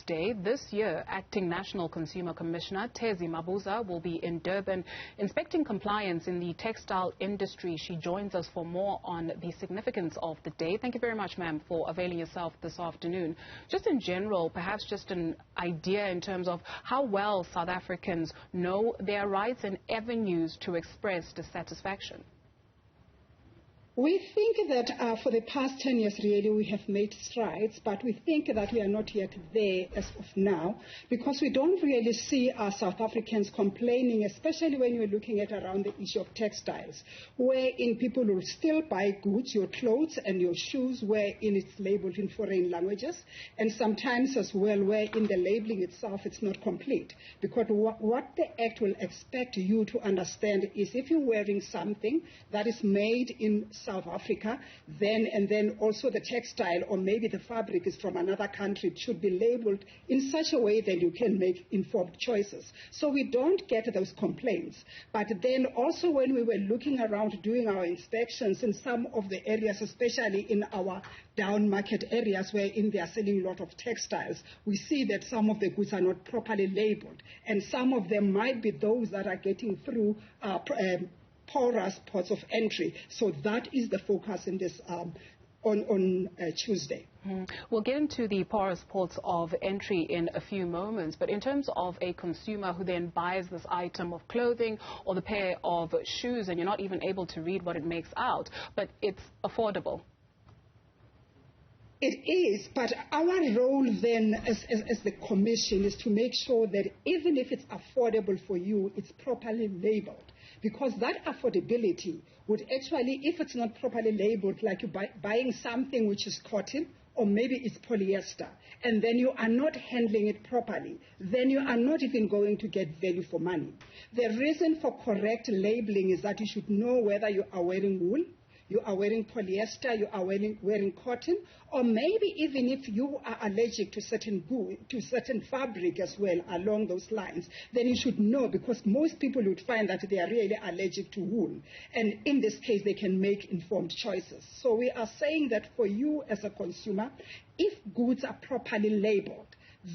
Day. This year, Acting National Consumer Commissioner Thezi Mabuza will be in Durban inspecting compliance in the textile industry. She joins us for more on the significance of the day. Thank you very much, ma'am, for availing yourself this afternoon. Just in general, perhaps just an idea in terms of how well South Africans know their rights and avenues to express dissatisfaction. We think that for the past 10 years, really, we have made strides, but we think that we are not yet there as of now, because we don't really see our South Africans complaining, especially when you're looking at around the issue of textiles, wherein people will still buy goods, your clothes and your shoes, wherein it's labeled in foreign languages, and sometimes as well, wherein the labeling itself is not complete. Because what the Act will expect you to understand is if you're wearing something that is made in South Africa, then also the textile or maybe the fabric is from another country, it should be labeled in such a way that you can make informed choices. So we don't get those complaints. But then also when we were looking around doing our inspections in some of the areas, especially in our down market areas wherein they are selling a lot of textiles, we see that some of the goods are not properly labeled, and some of them might be those that are getting through porous ports of entry. So that is the focus in this on Tuesday. We'll get into the porous ports of entry in a few moments, but in terms of a consumer who then buys this item of clothing or the pair of shoes and you're not even able to read what it makes out, but it's affordable. It is, but our role then as the Commission is to make sure that even if it's affordable for you, it's properly labeled. Because that affordability would actually, if it's not properly labeled, like you buying something which is cotton, or maybe it's polyester, and then you are not handling it properly, then you are not even going to get value for money. The reason for correct labeling is that you should know whether you are wearing wool, you are wearing polyester, you are wearing cotton, or maybe even if you are allergic to certain fabric as well along those lines, then you should know, because most people would find that they are really allergic to wool. And in this case, they can make informed choices. So we are saying that for you as a consumer, if goods are properly labeled,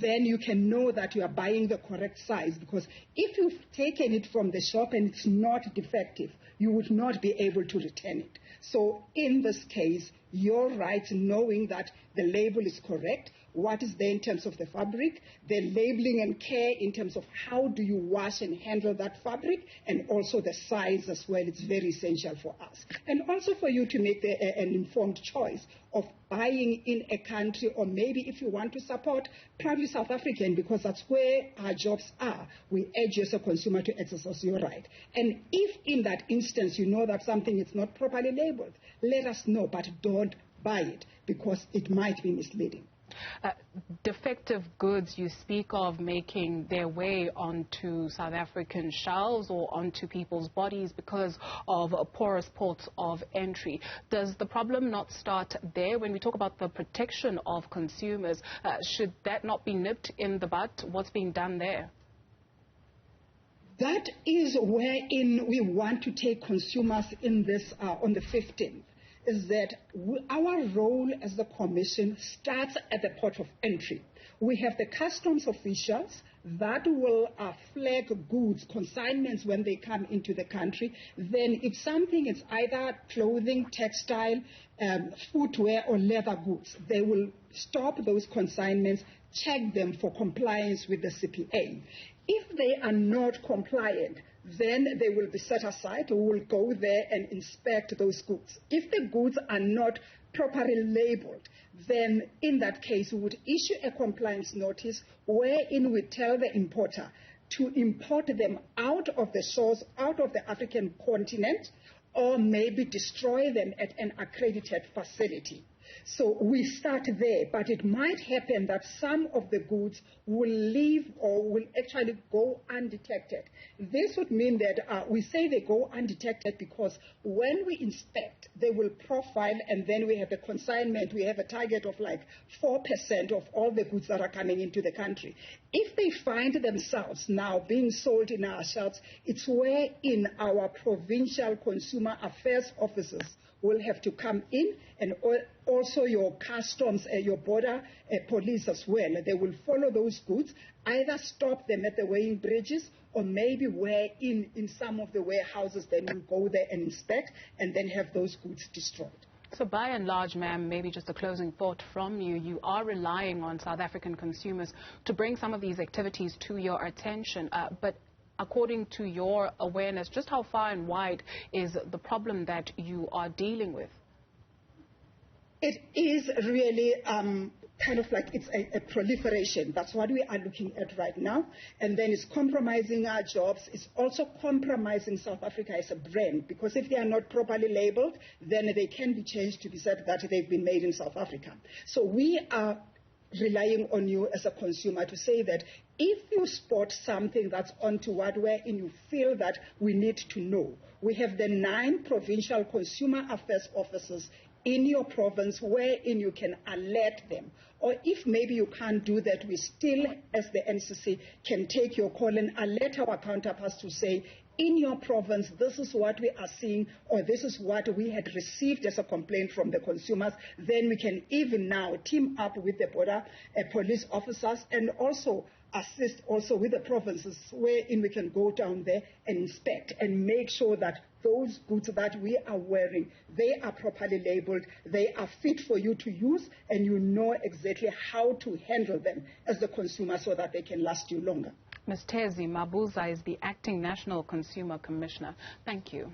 then you can know that you are buying the correct size, because if you've taken it from the shop and it's not defective, you would not be able to return it. So in this case, your rights, knowing that the label is correct, what is there in terms of the fabric, the labeling and care in terms of how do you wash and handle that fabric, and also the size as well, it's very essential for us. And also for you to make an informed choice of buying in a country, or maybe if you want to support proudly South African, because that's where our jobs are, we urge you as a consumer to exercise your right. And if in that instance you know that something is not properly labeled, let us know, but don't buy it, because it might be misleading. Defective goods you speak of making their way onto South African shelves or onto people's bodies because of porous ports of entry. Does the problem not start there? When we talk about the protection of consumers, should that not be nipped in the bud? What's being done there? That is wherein we want to take consumers in this on the 15th. Is that our role as the Commission starts at the port of entry. We have the customs officials that will flag goods, consignments when they come into the country. Then if something is either clothing, textile, footwear or leather goods, they will stop those consignments, check them for compliance with the CPA. If they are not compliant, then they will be set aside. We will go there and inspect those goods. If the goods are not properly labeled, then in that case we would issue a compliance notice wherein we tell the importer to import them out of the source, out of the African continent, or maybe destroy them at an accredited facility. So we start there, but it might happen that some of the goods will leave or will actually go undetected. This would mean that we say they go undetected because when we inspect, they will profile, and then we have a consignment. We have a target of like 4% of all the goods that are coming into the country. If they find themselves now being sold in our shelves, it's where in our provincial consumer affairs offices will have to come in, and also your customs, your border police as well. They will follow those goods, either stop them at the weighing bridges, or maybe where in some of the warehouses, then will go there and inspect and then have those goods destroyed. So by and large, ma'am, maybe just a closing thought from you, you are relying on South African consumers to bring some of these activities to your attention. But according to your awareness, just how far and wide is the problem that you are dealing with? It is really kind of like it's a proliferation. That's what we are looking at right now. And then it's compromising our jobs. It's also compromising South Africa as a brand, because if they are not properly labeled, then they can be changed to be said that they've been made in South Africa. So we are relying on you as a consumer to say that if you spot something that's untoward wherein you feel that we need to know, we have the 9 provincial consumer affairs officers in your province wherein you can alert them. Or if maybe you can't do that, we still, as the NCC, can take your call and alert our counterparts to say, in your province, this is what we are seeing, or this is what we had received as a complaint from the consumers. Then we can even now team up with the border police officers and also assist also with the provinces wherein we can go down there and inspect and make sure that those goods that we are wearing, they are properly labeled, they are fit for you to use, and you know exactly how to handle them as the consumer so that they can last you longer. Ms. Thezi, Mabuza is the Acting National Consumer Commissioner. Thank you.